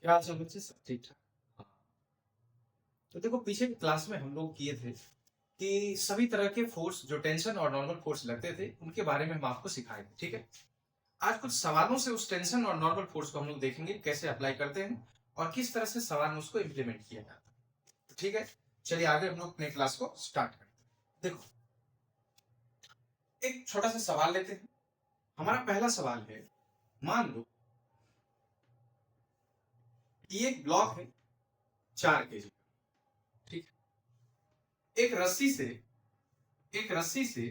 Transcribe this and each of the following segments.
क्या हाल चाल बच्चे, सब ठीक ठाक। हाँ। तो देखो, पीछे की क्लास में हम लोग किए थे कि सभी तरह के फोर्स जो टेंशन और नॉर्मल फोर्स लगते थे उनके बारे में हम आपको सिखाए थे। ठीक है। आज कुछ सवालों से उस टेंशन और नॉर्मल फोर्स को हम लोग देखेंगे कैसे अप्लाई करते हैं और किस तरह से सवाल में उसको इम्प्लीमेंट किया जाता है। तो ठीक है, चलिए आगे हम लोग अपने क्लास को स्टार्ट करते हैं। देखो, एक छोटा सा सवाल लेते हैं। हमारा पहला सवाल है, मान लो कि एक ब्लॉक है 4 kg। ठीक है। एक रस्सी से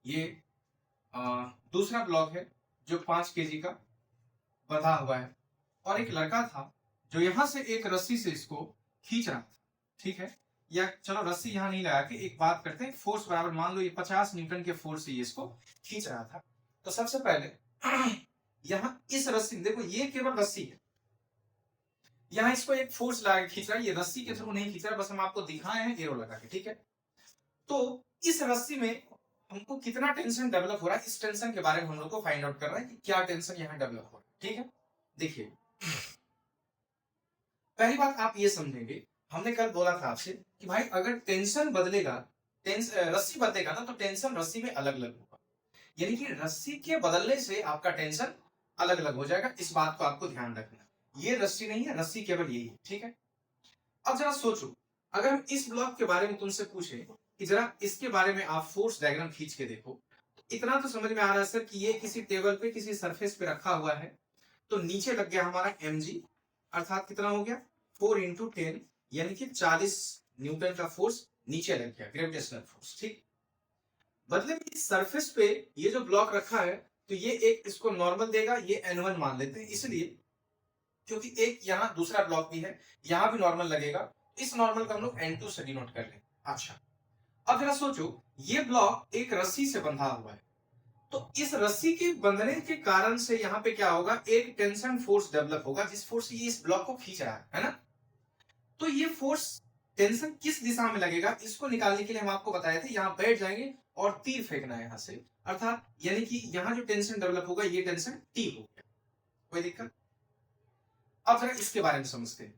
ये दूसरा ब्लॉक है जो 5 kg का बंधा हुआ है, और एक लड़का था जो यहां से एक रस्सी से इसको खींच रहा था। ठीक है। या चलो रस्सी यहां नहीं लगा के एक बात करते हैं, फोर्स बराबर मान लो ये 50 न्यूटन के फोर्स से ये इसको खींच रहा था। तो सबसे पहले यहां इस रस्सी, देखो ये केवल रस्सी है, यहां इसको एक फोर्स लगा के खींच रहा है, ये रस्सी के थ्रू नहीं खींच रहा, बस हम आपको दिखाए हैं एरो लगा के। ठीक है। तो इस रस्सी में हमको कितना टेंशन डेवलप हो रहा है, इस टेंशन के बारे में हम लोग को फाइंड आउट करना है कि क्या टेंशन यहाँ डेवलप हो रहा है। ठीक है। देखिए, पहली बात आप ये समझेंगे, हमने कल बोला था आपसे कि भाई अगर टेंशन बदलेगा, रस्सी बदलेगा ना, तो टेंशन रस्सी में अलग अलग होगा। यानी कि रस्सी के बदलने से आपका टेंशन अलग अलग हो जाएगा। इस बात को आपको ध्यान रखना। ये रस्सी नहीं है, रस्सी केवल यही है। ठीक है। अब जरा सोचो, अगर हम इस ब्लॉक के बारे में तुमसे पूछे कि जरा इसके बारे में आप फोर्स डायग्राम खींच के देखो, तो इतना तो समझ में आ रहा है सर कि ये किसी टेबल पे किसी सरफेस पे रखा हुआ है। तो नीचे लग गया हमारा mg, अर्थात कितना हो गया 4 × 10, यानी कि 40 न्यूटन का फोर्स नीचे लग गया, ग्रेविटेशनल फोर्स। ठीक। बदले में इस सरफेस पे ये जो ब्लॉक रखा है, तो ये एक इसको नॉर्मल देगा, ये n1 मान लेते हैं, इसलिए क्योंकि एक यहाँ दूसरा ब्लॉक भी है, यहाँ भी नॉर्मल लगेगा, इस नॉर्मल का हम लोग n2 से डिनोट कर लेंगे। अच्छा, अब जरा सोचो, ये ब्लॉक एक रस्सी से बंधा हुआ है, तो इस रस्सी के बंधने के कारण से यहाँ पे क्या होगा, एक टेंशन फोर्स डेवलप होगा, जिस फोर्स से ये इस ब्लॉक को खींच रहा है ना। तो ये फोर्स टेंशन किस दिशा में लगेगा, इसको निकालने के लिए हम आपको बताए थे, यहाँ बैठ जाएंगे और तीर फेंकना है यहाँ से, अर्थात यानी कि यहाँ जो टेंशन डेवलप होगा ये टेंशन टी हो गया। कोई दिक्कत? अब जरा इसके बारे में समझते हैं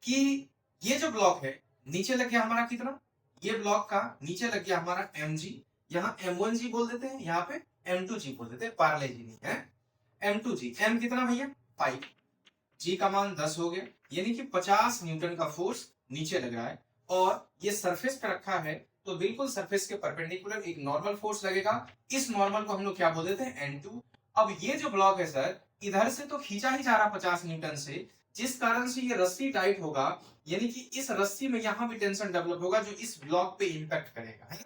कि ये जो ब्लॉक है नीचे लग गया हमारा कितना, ये ब्लॉक का नीचे लग गया हमारा mg, यहाँ m1g बोल देते हैं, यहाँ पे m2g बोल देते हैं, पार्ले जी नहीं है, m2g, m कितना भैया 5, g का मान 10 हो गया, यानी कि 50 न्यूटन का फोर्स नीचे लग रहा है, और ये सरफेस पे रखा है, तो बिल्कुल सरफेस के परपेंडिकुलर एक नॉर्मल फोर्स लगेगा। इस नॉर्मल को हम लोग क्या बोल देते हैं, n2। अब ये जो ब्लॉक है सर, इधर से तो खींचा ही जा रहा 50 न्यूटन से, जिस कारण से ये रस्सी टाइट होगा, यानी कि इस रस्सी में यहां भी टेंशन डेवलप होगा जो इस ब्लॉक पे इंपैक्ट करेगा, है।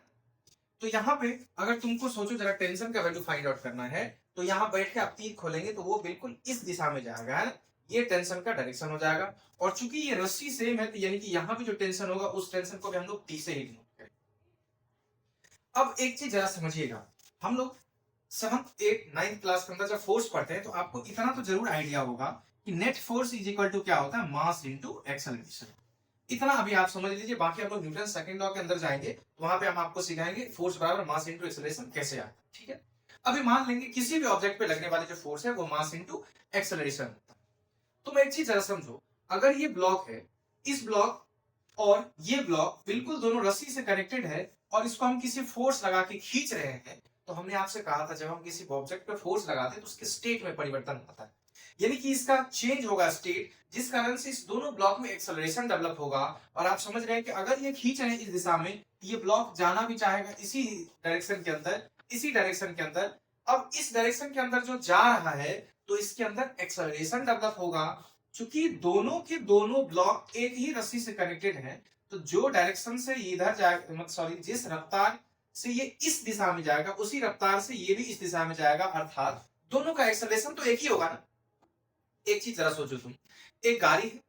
तो यहाँ पे अगर तुमको सोचो जरा टेंशन का वैल्यू फाइंड आउट करना है, तो यहाँ बैठ के आप तीर खोलेंगे तो वो बिल्कुल इस दिशा में जाएगा, है। ये टेंशन का डायरेक्शन हो जाएगा, और चूंकि ये रस्सी सेम है, तो यानी कि यहाँ भी जो टेंशन होगा उस टेंशन को भी हम लोग टी से ही डिनोट करेंगे। अब एक चीज जरा समझिएगा, हम लोग 7th 8th 9th क्लास के अंदर जब फोर्स पढ़ते हैं तो आपको इतना तो जरूर आइडिया होगा कि net force is equal to क्या होता है, मास इनटू एक्सेलरेशन। इतना अभी आप समझ लीजिए, बाकी हम लोग न्यूटन सेकंड लॉ के अंदर जाएंगे तो वहां पे हम आपको सिखाएंगे फोर्स बराबर मास इनटू एक्सेलरेशन कैसे आता है। ठीक है। अभी मान लेंगे किसी भी ऑब्जेक्ट पे लगने वाले जो फोर्स है वो मास इनटू एक्सेलरेशन होता है। तो मैं एक चीज जरा समझो, अगर ये ब्लॉक है, इस ब्लॉक और ये ब्लॉक बिल्कुल दोनों रस्सी से कनेक्टेड है, और इसको हम किसी फोर्स लगा के खींच रहे हैं, तो हमने आपसे कहा था जब हम किसी ऑब्जेक्ट पे फोर्स लगाते हैं तो उसके स्टेट में परिवर्तन होता है, यानी कि इसका चेंज होगा स्टेट, जिस कारण से इस दोनों ब्लॉक में एक्सेलरेशन डेवलप होगा। और आप समझ रहे हैं कि अगर ये खींच रहे हैं इस दिशा में, ये ब्लॉक जाना भी चाहेगा इसी डायरेक्शन के अंदर, इसी डायरेक्शन के अंदर। अब इस डायरेक्शन के अंदर जो जा रहा है, तो इसके अंदर एक्सेलरेशन डेवलप होगा। चूंकि दोनों के दोनों ब्लॉक एक ही रस्सी से कनेक्टेड हैं, तो जो डायरेक्शन से इधर जाएगा, मतलब सॉरी, जिस रफ्तार से ये इस दिशा में जाएगा उसी रफ्तार से ये भी इस दिशा में जाएगा, अर्थात दोनों का एक्सेलरेशन तो एक ही होगा ना। एक चीज जरा सोचो तुम, एक गाड़ी है,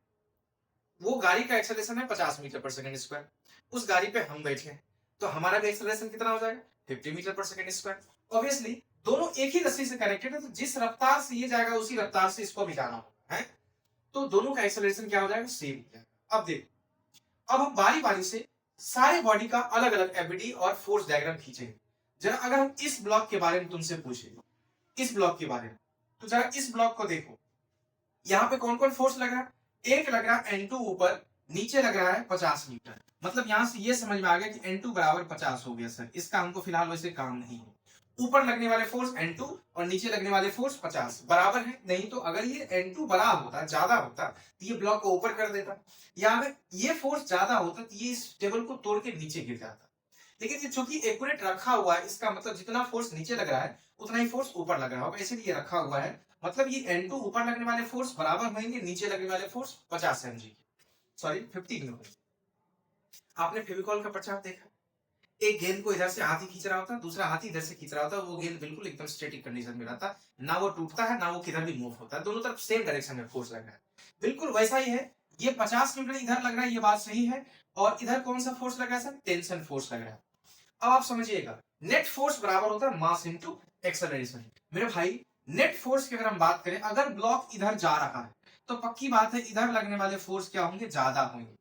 वो गाड़ी का एक्सेलरेशन है 50 मीटर पर सेकंड स्क्वायर, उस गाड़ी पे हम बैठे हैं, तो हमारा भी एक्सेलरेशन कितना हो जाएगा 50 मीटर पर सेकंड स्क्वायर। ऑब्वियसली दोनों एक ही रस्सी से कनेक्टेड है, तो जिस रफ्तार से ये जाएगा उसी रफ्तार से इसको भी जाना होगा, है। तो दोनों का एक्सेलरेशन क्या हो जाएगा, सेम हो जाएगा। अब देखो, अब हम बारी बारी से सारे बॉडी का अलग अलग एबिलिटी और फोर्स डायग्राम खींचेंगे। जरा अगर हम इस ब्लॉक के बारे में तुमसे पूछे, इस ब्लॉक के बारे में, तो जरा इस ब्लॉक को देखो, यहाँ पे कौन कौन फोर्स लग रहा है? एक लग रहा है N2 ऊपर, नीचे लग रहा है 50 न्यूटन। मतलब यहां से ये समझ में आ गया कि N2 बराबर 50 हो गया सर। इसका हमको फिलहाल वैसे काम नहीं है। ऊपर लगने वाले फोर्स N2 और नीचे लगने वाले फोर्स 50 बराबर है। नहीं तो अगर ये N2 बड़ा होता, ज्यादा होता, तो ये ब्लॉक को ऊपर कर देता, या अगर ये फोर्स ज्यादा होता तो ये इस टेबल को तोड़ के नीचे गिर जाता। लेकिन ये चूंकि एक्यूरेट रखा हुआ है, इसका मतलब जितना फोर्स नीचे लग रहा है उतना ही फोर्स ऊपर लग रहा होगा, इसलिए रखा हुआ है। मतलब ये N2 ऊपर लगने वाले फोर्स बराबर होंगे नीचे लगने वाले फोर्स 50 mg के, सॉरी 50 न्यूटन। आपने फेविकॉल का प्रचार देखा, एक गेंद को इधर से हाथी खींच रहा होता है, दूसरा हाथी इधर से खींच रहा होता है, वो गेंद बिल्कुल एकदम स्टैटिक कंडीशन में रहता, ना वो टूटता है ना वो किधर भी मूव होता है, दोनों तरफ सेम डायरेक्शन में फोर्स लग रहा है। बिल्कुल वैसा ही है, ये 50 न्यूटन इधर लग रहा है, ये बात सही है। और इधर कौन सा फोर्स लग रहा है सर? टेंशन फोर्स लग रहा है। अब आप समझिएगा, नेट फोर्स बराबर होता है मास इनटू एक्सेलरेशन। मेरे भाई नेट फोर्स की अगर हम बात करें, अगर ब्लॉक इधर जा रहा है तो पक्की बात है इधर लगने वाले फोर्स क्या होंगे? ज्यादा होंगे।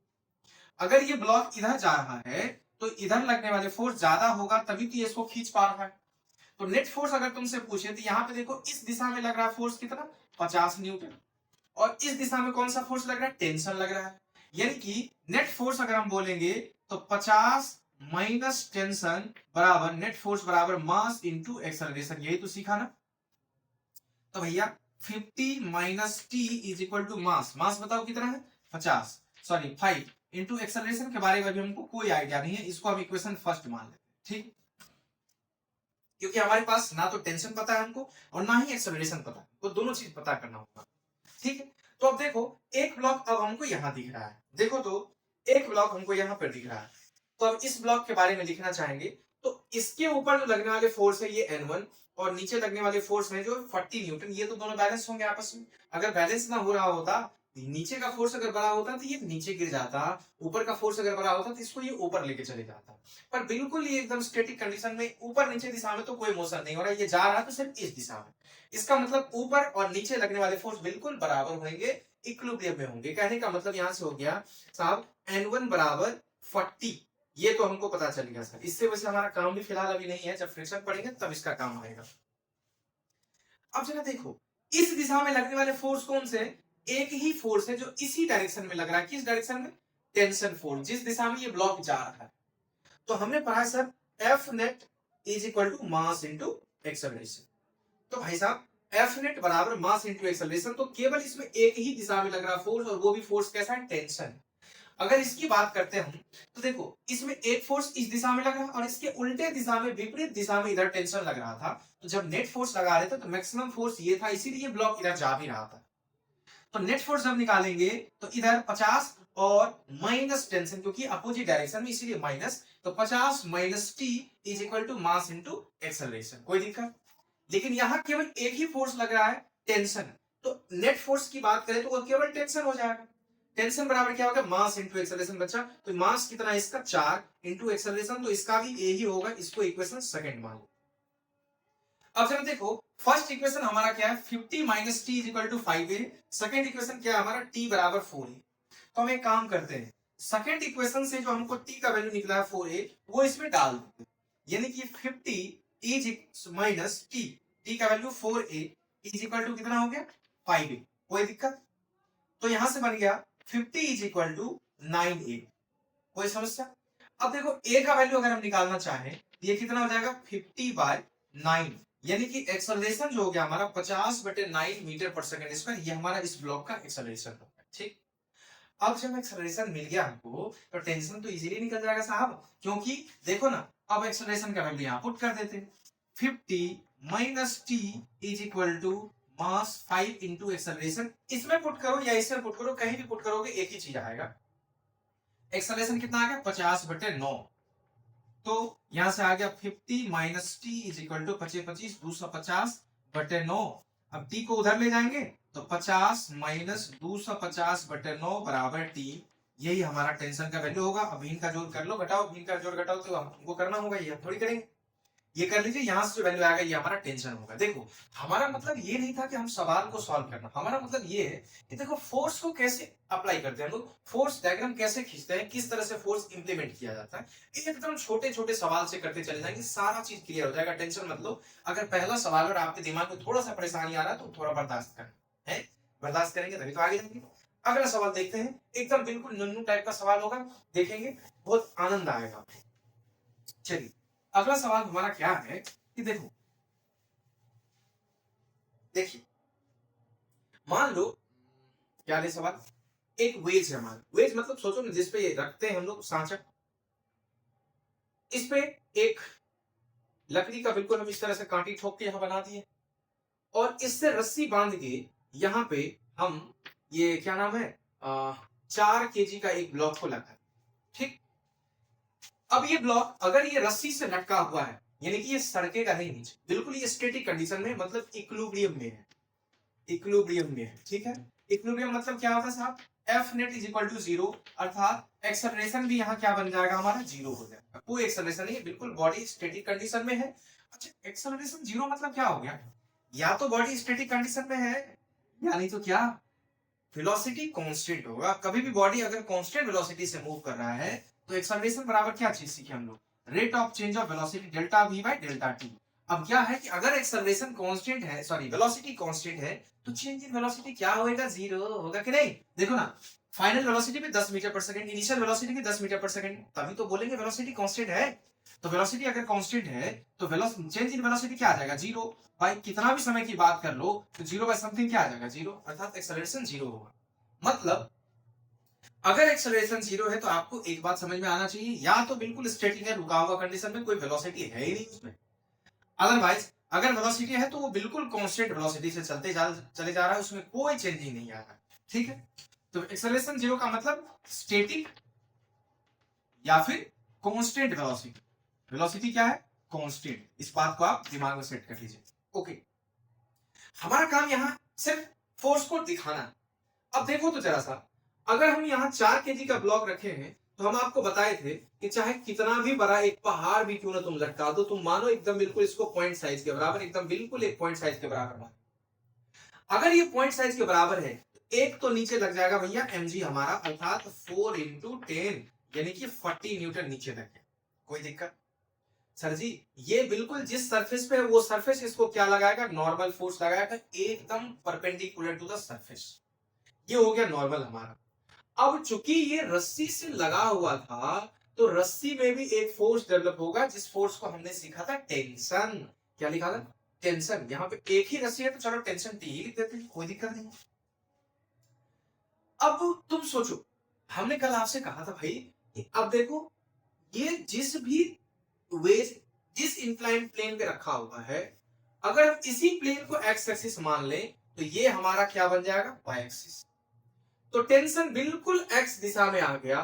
अगर ये ब्लॉक इधर जा रहा है तो इधर लगने वाले फोर्स ज्यादा होगा, तभी तो ये इसको खींच पा रहा है। तो नेट फोर्स अगर तुमसे पूछे तो यहाँ पे देखो, इस दिशा में लग रहा है फोर्स कितना? 50 न्यूटन। और इस दिशा में कौन सा फोर्स लग रहा है? टेंशन लग रहा है। यानी कि नेट फोर्स अगर हम बोलेंगे तो 50 माइनस टेंशन बराबर नेट फोर्स बराबर मास इंटू एक्सेलरेशन। यही तो सीखा ना? तो भैया 50 minus T is equal to mass. Mass बताओ कितना है? 50, सॉरी 5 इंटू एक्सेलरेशन के बारे में भी हमको कोई आइडिया नहीं है, इसको हम इक्वेशन फर्स्ट मान लेते हैं, ठीक? क्योंकि हमारे पास ना तो टेंशन पता है हमको और ना ही एक्सेलरेशन पता है, तो दोनों चीज पता करना होगा, ठीक है? तो अब देखो, एक ब्लॉक अब हमको यहां दिख रहा है, देखो तो एक ब्लॉक हमको यहां पर दिख रहा है। तो अब इस ब्लॉक के बारे में लिखना चाहेंगे, तो इसके ऊपर जो लगने वाले फोर्स है ये N1 और नीचे लगने वाले फोर्स है जो 40 न्यूटन, ये तो दोनों बैलेंस होंगे आपस में। अगर बैलेंस ना हो रहा होता, नीचे का फोर्स अगर बड़ा होता तो ये नीचे गिर जाता, ऊपर का फोर्स अगर बड़ा होता तो इसको ये ऊपर लेके चले जाता। पर बिल्कुल ये एकदम स्टैटिक कंडीशन में, ऊपर नीचे दिशा में तो कोई मोशन नहीं हो रहा है, ये जा रहा है तो सिर्फ इस दिशा में। इसका मतलब ऊपर और नीचे लगने वाले फोर्स बिल्कुल बराबर होंगे, इक्विलिब्रियम में होंगे। कहने का मतलब यहां से हो गया साहब N1 बराबर 40, ये तो हमको पता चल गया सर। इससे वैसे हमारा काम भी फिलहाल अभी नहीं है, जब फ्रिक्शन पड़ेंगे तब इसका काम आएगा। अब जरा देखो, इस दिशा में लगने वाले फोर्स कौन से? एक ही फोर्स है जो इसी डायरेक्शन में लग रहा है। किस डायरेक्शन में? टेंशन फोर्स, जिस दिशा में ये ब्लॉक जा रहा है। तो हमने पढ़ा sir F net is equal to mass into acceleration. तो भाई साहब एफ नेट बराबर मास इंटू एक्सेलरेशन, तो केवल इसमें एक ही दिशा में लग रहा फोर्स, और वो भी फोर्स कैसा है? टेंशन। अगर इसकी बात करते हैं हम, तो देखो इसमें एक फोर्स इस दिशा में लग रहा है और इसके उल्टे दिशा में, विपरीत दिशा में इधर टेंशन लग रहा था। तो जब नेट फोर्स लगा रहे थे तो मैक्सिमम फोर्स ये था, इसीलिए ब्लॉक इधर जा भी रहा था। तो नेट फोर्स जब निकालेंगे तो इधर 50 और माइनस टेंशन, क्योंकि अपोजिट डायरेक्शन में इसीलिए माइनस, तो 50 minus T is equal to mass into acceleration. कोई दिक्कत? लेकिन यहां केवल एक ही फोर्स लग रहा है, टेंशन। तो नेट फोर्स की बात करें तो वो केवल टेंशन हो जाएगा। टेंशन बराबर क्या होगा? मास इंटू एक्सेलरेशन बच्चा। तो मास कितना है इसका? 4 इंटू एक्सेलरेशन, तो इसका भी यही होगा। इसको इक्वेशन सेकंड मान लो। अब जरा देखो, फर्स्ट इक्वेशन हमारा क्या है? 50 minus T is equal to 5 है। सेकंड इक्वेशन क्या है हमारा? टी बराबर 4 है। तो हम एक काम करते हैं, सेकंड इक्वेशन से जो हमको टी का वैल्यू निकला है 4a, वो इसमें डाल देते हैं। यानी कि 50 इज माइनस टी, टी का value 4a is equal to कितना हो गया? 5a। कोई दिक्कत? तो यहां से बन गया 50 इज इक्वल टू 9a। कोई समस्या? अब देखो a का वैल्यू अगर हम निकालना चाहें तो ये कितना हो जाएगा? 50/9, यानी कि एक्सेलरेशन जो हो गया हमारा 50/9 मीटर पर सेकंड स्क्वायर, ये हमारा इस ब्लॉक का एक्सेलरेशन हो गया, ठीक? अब जब एक्सेलरेशन मिल गया हमको तो टेंशन तो इजीली निकल जाएगा साहब, क्योंकि देखो ना, अब एक्सेलरेशन का वैल्यू यहां पुट कर देते हैं। 50 minus T is equal to mass 5 into acceleration. इसमें पुट करो या इसमें पुट करो, कहीं भी पुट करोगे एक ही चीज आएगा। एक्सेलरेशन कितना आ गया? 50/9। तो यहां से आ गया 50 minus T is equal to 25 250/9। अब टी को उधर ले जाएंगे तो 50 माइनस 250/9 बराबर टी। यही हमारा टेंशन का वैल्यू होगा। अब भिन्न का जोड़ कर लो, घटाओ, भिन्न का जोड़ घटाओ, तो हमको करना होगा, ये हम थोड़ी करेंगे। ये कर लीजिए, यहां से जो वैल्यू आएगा ये हमारा टेंशन होगा। देखो हमारा मतलब ये नहीं था कि हम सवाल को सॉल्व करना, हमारा मतलब ये है कि देखो फोर्स को कैसे अप्लाई करते हैं हम लोग, फोर्स डायग्राम कैसे खींचते हैं, किस तरह से फोर्स इंप्लीमेंट किया जाता है। एकदम छोटे छोटे सवाल से करते चले जाएंगे, सारा चीज क्लियर हो जाएगा, टेंशन मत लो। अगर पहला सवाल और आपके दिमाग में थोड़ा सा परेशानी आ रहा है तो थोड़ा बर्दाश्त करें, है बर्दाश्त करेंगे तभी तो आगे जाएंगे। अगला सवाल देखते हैं, एकदम बिल्कुल नुन्नू टाइप का सवाल होगा, देखेंगे बहुत आनंद आएगा। चलिए अगला सवाल हमारा क्या है कि देखो, देखिए मान लो क्या ले सवाल, एक वेज है हमारा, वेज मतलब सोचो ना जिसपे ये रखते हैं हम लोग सांचा, इस पे एक लकड़ी का बिल्कुल हम इस तरह से कांटी ठोक के यहां बना दिए और इससे रस्सी बांध के यहाँ पे हम ये क्या नाम है 4 kg का एक ब्लॉक को लगा, ठीक। अब ये ब्लॉक अगर ये रस्सी से लटका हुआ है यानी कि ये सड़केगा नहीं नीचे, बिल्कुल ये स्टैटिक कंडीशन में मतलब इक्विलिब्रियम में है, इक्विलिब्रियम में है, ठीक है। इक्विलिब्रियम मतलब क्या होता है साहब, F net is equal to 0, अर्थात एक्सेलरेशन भी यहाँ क्या बन जाएगा हमारा 0 हो जाएगा, कोई एक्सेलरेशन नहीं है, बिल्कुल बॉडी स्टैटिक कंडीशन में है। अच्छा एक्सेलरेशन 0 मतलब क्या हो गया, या तो बॉडी स्टैटिक कंडीशन में है या नहीं तो क्या वेलोसिटी कांस्टेंट होगा। कभी भी बॉडी अगर कांस्टेंट वेलोसिटी से मूव कर रहा है तो एक्सेलरेशन बराबर क्या चीज सीखे हम लोग, rate of change of velocity delta v by delta t। अब क्या है कि अगर एक्सेलरेशन कांस्टेंट है, सॉरी वेलोसिटी कांस्टेंट है, तो चेंज इन वेलोसिटी क्या होगा, 0 होगा कि नहीं। देखो ना फाइनल वेलोसिटी पे 10 मीटर पर सेकंड, इनिशियल वेलोसिटी पे 10 मीटर पर सेकंड, तभी तो बोलेंगे वेलोसिटी कांस्टेंट है। तो वेलोसिटी अगर कांस्टेंट है तो चेंज इन वेलोसिटी क्या आ जाएगा 0, भाई कितना भी समय की बात कर लो तो 0 बाय समथिंग क्या आ जाएगा 0, अर्थात एक्सेलरेशन 0 होगा। मतलब अगर एक्सेलरेशन 0 है तो आपको एक बात समझ में आना चाहिए, या तो बिल्कुल स्टैटिक है रुका हुआ कंडीशन में, कोई वेलोसिटी है ही नहीं उसमें, अदरवाइज अगर वेलोसिटी है तो वो बिल्कुल कांस्टेंट वेलोसिटी से चले जा रहा है, उसमें कोई चेंजिंग नहीं आ रहा है, ठीक है। तो एक्सेलरेशन 0 का मतलब स्टैटिक या फिर कांस्टेंट वेलोसिटी, वेलोसिटी क्या है कांस्टेंट, इस बात को आप दिमाग में सेट कर लीजिए। ओके हमारा काम यहां सिर्फ फोर्स को दिखाना। अब देखो तो जरा सा, अगर हम यहाँ 4 kg का ब्लॉक रखे हैं तो हम आपको बताए थे कि चाहे कितना भी बड़ा एक पहाड़ भी क्यों ना तुम लटका दो, तुम मानो एकदम बिल्कुल इसको पॉइंट साइज के बराबर, एकदम बिल्कुल एक पॉइंट साइज के बराबर मानो। अगर ये पॉइंट साइज के बराबर है तो एक तो नीचे लग जाएगा भैया mg हमारा, अर्थात 4 इंटू 10 यानी कि 40 न्यूटन नीचे लग गया। कोई दिक्कत सर जी, ये बिल्कुल जिस सरफेस पे है वो सरफेस इसको क्या लगाएगा, नॉर्मल फोर्स लगाएगा, एकदम परपेंडिकुलर टू द सरफेस, ये हो गया नॉर्मल हमारा। अब चूंकि ये रस्सी से लगा हुआ था तो रस्सी में भी एक फोर्स डेवलप होगा, जिस फोर्स को हमने सीखा था टेंशन। क्या लिखा था, टेंशन। यहाँ पे एक ही रस्सी है तो चलो टेंशन टी ही लिख देते हैं, कोई दिक्कत नहीं। अब तुम सोचो, हमने कल आपसे कहा था भाई अब देखो ये जिस भी वेज जिस इंक्लाइन प्लेन पे रखा हुआ है, अगर हम इसी प्लेन को एक्स एक्सिस मान लें तो ये हमारा क्या बन जाएगा वाई एक्सिस। तो टेंशन बिल्कुल एक्स दिशा में आ गया,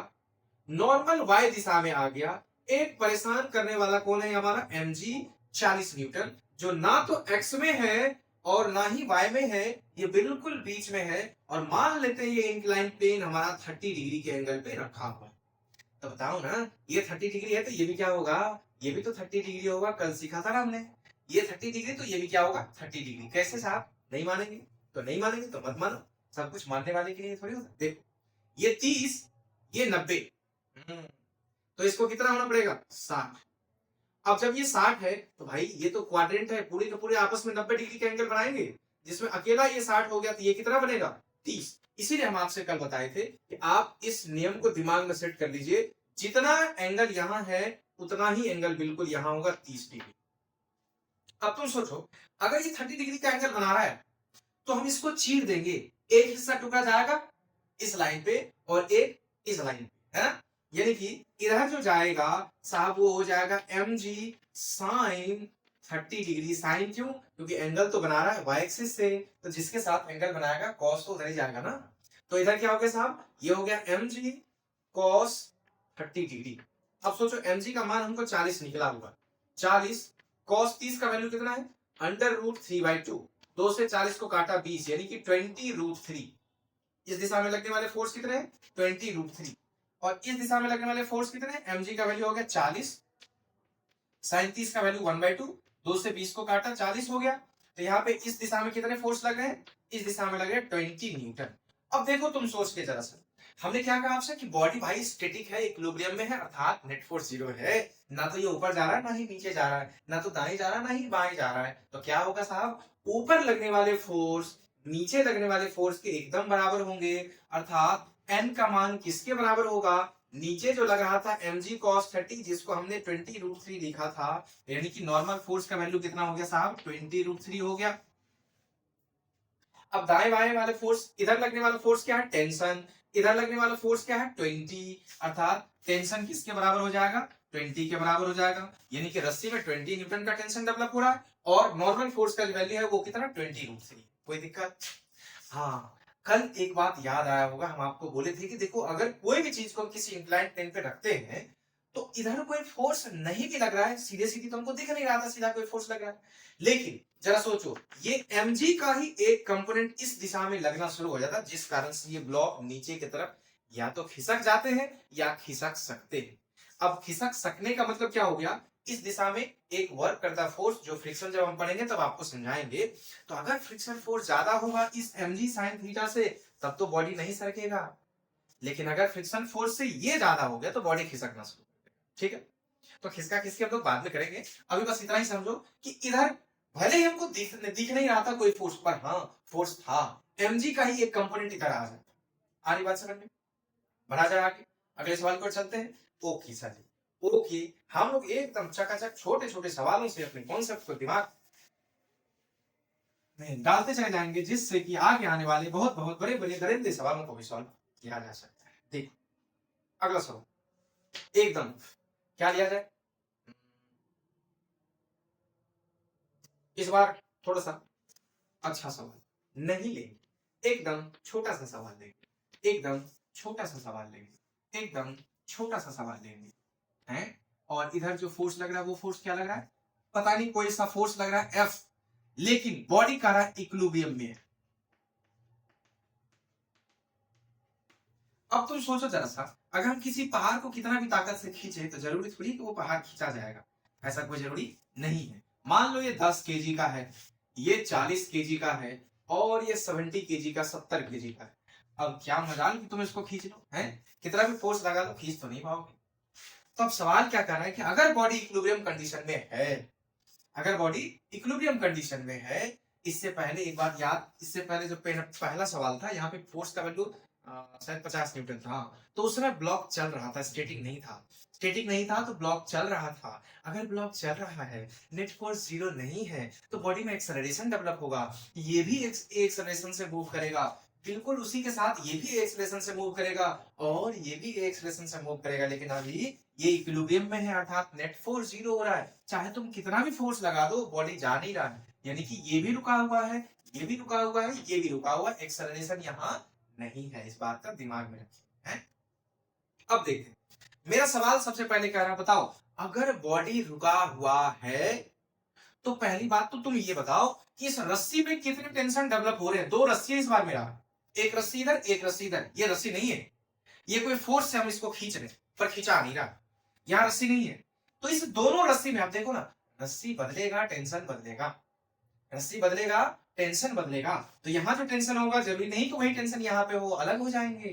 नॉर्मल वाई दिशा में आ गया। एक परेशान करने वाला कौन है हमारा mg 40 न्यूटन, जो ना तो एक्स में है और ना ही वाई में है, ये बिल्कुल बीच में है। और मान लेते हैं ये इंक्लाइन प्लेन हमारा 30 डिग्री के एंगल पे रखा हुआ है, तो बताओ ना ये 30 डिग्री है तो ये भी क्या होगा, ये भी तो 30 डिग्री होगा, कल सीखा था ना हमने। ये 30 डिग्री तो ये भी क्या होगा 30 डिग्री। कैसे साहब, नहीं मानेंगे तो नहीं मानेंगे तो मत मानो, सब कुछ मानने वाले के लिए थोड़ी होता। देखो ये 30 ये 90, तो इसको कितना होना पड़ेगा 60। अब जब ये 60 है तो भाई ये तो क्वाड्रेंट है, पूरे के पूरे आपस में 90 डिग्री का एंगल बनाएंगे, जिसमें अकेला ये 60 हो गया तो ये कितना बनेगा 30। इसीलिए हम आपसे कल बताए थे कि आप इस नियम को दिमाग में सेट कर लीजिए, जितना एंगल यहां है उतना ही एंगल बिल्कुल यहां होगा 30 डिग्री। अब तुम सोचो अगर ये 30 डिग्री का एंगल बना रहा है तो हम इसको चीर देंगे, एक हिस्सा टुकड़ा जाएगा इस लाइन पे और एक इस लाइन पे, है ना। यानी कि इधर जो जाएगा साहब वो हो जाएगा mg साइन 30 डिग्री। साइन क्यों, क्योंकि एंगल तो बना रहा है y एक्सिस से, तो जिसके साथ एंगल बनाएगा cos तो उधर ही जाएगा ना। तो इधर क्या हो गया साहब, ये हो गया mg cos 30 डिग्री। अब सोचो mg का मान हमको 40 निकला हुआ, 40 cos 30 का वैल्यू कितना है √3/2, 2 से 40 को काटा 20 यानी कि 20√3। इस दिशा में लगने वाले फोर्स कितने हैं 20√3, और इस दिशा में लगने वाले फोर्स कितने हैं, mg का वैल्यू हो गया 40, साइन 30 का वैल्यू 1/2, 2 से 20 को काटा 40 हो गया। तो यहाँ पे इस दिशा में कितने फोर्स लग रहे हैं, इस दिशा में लग रहे हैं 20 न्यूटन। अब देखो तुम सोच के जरा सा, हमने क्या कहा आपसे कि बॉडी भाई स्टैटिक है, इक्विलिब्रियम में है, अर्थात नेट फोर्स 0 है, ना तो ये ऊपर जा रहा है ना ही नीचे जा रहा है, ना तो दाएं जा रहा है ना ही बाएं जा रहा है। तो क्या होगा साहब, ऊपर लगने वाले फोर्स नीचे लगने वाले फोर्स के एकदम बराबर होंगे, अर्थात एन का मान किसके बराबर होगा, नीचे जो लग रहा था mg cos 30 जिसको हमने 20√3 लिखा था, यानी कि नॉर्मल फोर्स का वैल्यू कितना हो गया साहब, 20√3 हो गया। अब दाएं बाएं वाले फोर्स, इधर लगने वाला फोर्स क्या है, टेंशन, इधर लगने वाला फोर्स क्या है, 20, अर्थात टेंशन किसके बराबर हो जाएगा, 20 के बराबर हो जाएगा, यानी कि रस्सी में 20 न्यूटन का टेंशन डेवलप हो रहा है और नॉर्मल फोर्स का जो वैल्यू है वो कितना, 20√3। कोई दिक्कत? हाँ, कल एक बात याद आया होगा, हम आपको बोले थे कि देखो अगर कोई भी चीज को हम किसी इंक्लाइंड प्लेन पे रखते हैं तो इधर कोई फोर्स नहीं भी लग रहा है, सीधे सीधी तो हमको दिख नहीं रहा था सीधा कोई फोर्स लग रहा है, लेकिन जरा सोचो ये mg का ही एक कंपोनेंट इस दिशा में लगना शुरू हो जाता, जिस कारण से ये ब्लॉक नीचे की तरफ या तो खिसक जाते हैं या खिसक सकते हैं। अब खिसक सकने का मतलब क्या हो गया, इस दिशा में एक वर्क करता फोर्स, जो फ्रिक्शन जब हम पढ़ेंगे तब आपको समझाएंगे। तो अगर फ्रिक्शन फोर्स ज्यादा होगा इस mg sin थीटा से, तब तो बॉडी नहीं सरकेगा, लेकिन अगर फ्रिक्शन फोर्स से ये ज्यादा हो गया तो बॉडी खिसकना शुरू कर देगा। ठीक है, तो खिसका खिसकी हम लोग बाद में करेंगे, अभी बस इतना ही समझो कि इधर भले ही हमको दिख नहीं रहा था कोई फोर्स, पर हाँ फोर्स था, mg का ही एक कंपोनेंट इधर आ जाता। आ रही बात समझ में? बढ़ा जाए आगे, अगले सवाल पर चलते हैं। ओके सर, ओके, हम लोग एकदम चकाचक छोटे छोटे सवालों से अपने कॉन्सेप्ट को दिमाग में डालते चले जाएंगे, जिससे कि आगे आने वाले बहुत बहुत बड़े बड़े दरिंदे सवालों को भी सॉल्व किया जा सकता है। देखो अगला सवाल, एकदम क्या लिया जाए इस बार, थोड़ा सा अच्छा सवाल नहीं लेंगे, एकदम छोटा सा सवाल लेंगे, एकदम छोटा सा सवाल लेंगे, एकदम छोटा सा सवाल लेंगे हैं। और इधर जो फोर्स लग रहा है वो फोर्स क्या लग रहा है, पता नहीं कोई सा फोर्स लग रहा है F, लेकिन बॉडी का रहा है इक्विलिब्रियम में। अब तुम सोचो जरा सा, अगर हम किसी पहाड़ को कितना भी ताकत से खींचे तो जरूरी थोड़ी कि वो पहाड़ खींचा जाएगा, ऐसा कोई जरूरी नहीं है। मान लो ये 10 केजी का है, ये 40 केजी का है और ये 70 केजी का, 70 केजी का है। अब क्या मजाल कि तुम इसको खींच लो, है कितना भी फोर्स लगा लो खींच तो नहीं पाओगे। तो अब सवाल क्या कर रहा है कि अगर बॉडी इक्विलिब्रियम कंडीशन में है, अगर बॉडी इक्विलिब्रियम कंडीशन में है, इससे पहले एक बात याद, इससे पहले जो पहला सवाल था यहाँ पे फोर्स का वैल्यू शायद 50 न्यूटन था, तो उसमें ब्लॉक चल रहा था, स्टैटिक नहीं था, स्टैटिक नहीं था तो ब्लॉक चल रहा था। अगर ब्लॉक चल रहा है, नेट फोर्स जीरो नहीं है, तो बॉडी में एक्सेलरेशन डेवलप होगा, ये भी एक्सेलरेशन से मूव करेगा, बिल्कुल उसी के साथ ये भी एक्सेलरेशन से मूव करेगा और ये भी एक्सेलरेशन से मूव करेगा, लेकिन अभी ये इक्विलिब्रियम में है, अर्थात नेट फोर्स जीरो हो रहा है। चाहे तुम कितना भी फोर्स लगा दो बॉडी जा नहीं रहा है, यानी कि ये भी रुका हुआ है, ये भी रुका हुआ है, ये भी रुका हुआ है, एक्सेलरेशन यहाँ नहीं है, इस बात का दिमाग में रखिए है। अब देखते हैं, मेरा सवाल सबसे पहले कह रहा, बताओ अगर बॉडी रुका हुआ है तो पहली बात तो तुम ये बताओ कि इस रस्सी में कितने टेंशन डेवलप हो रहे हैं। दो रस्सी है इस बार, मेरा एक रस्सी इधर एक रस्सी इधर, ये रस्सी नहीं है, ये कोई फोर्स से हम इसको खींच रहे पर खींचा नहीं रहा, यहाँ रस्सी नहीं है। तो इस दोनों रस्सी में आप देखो ना, रस्सी बदलेगा टेंशन बदलेगा, रस्सी बदलेगा टेंशन बदलेगा, तो यहाँ जो टेंशन होगा जरूरी नहीं कि वही टेंशन यहाँ पे हो, अलग हो जाएंगे।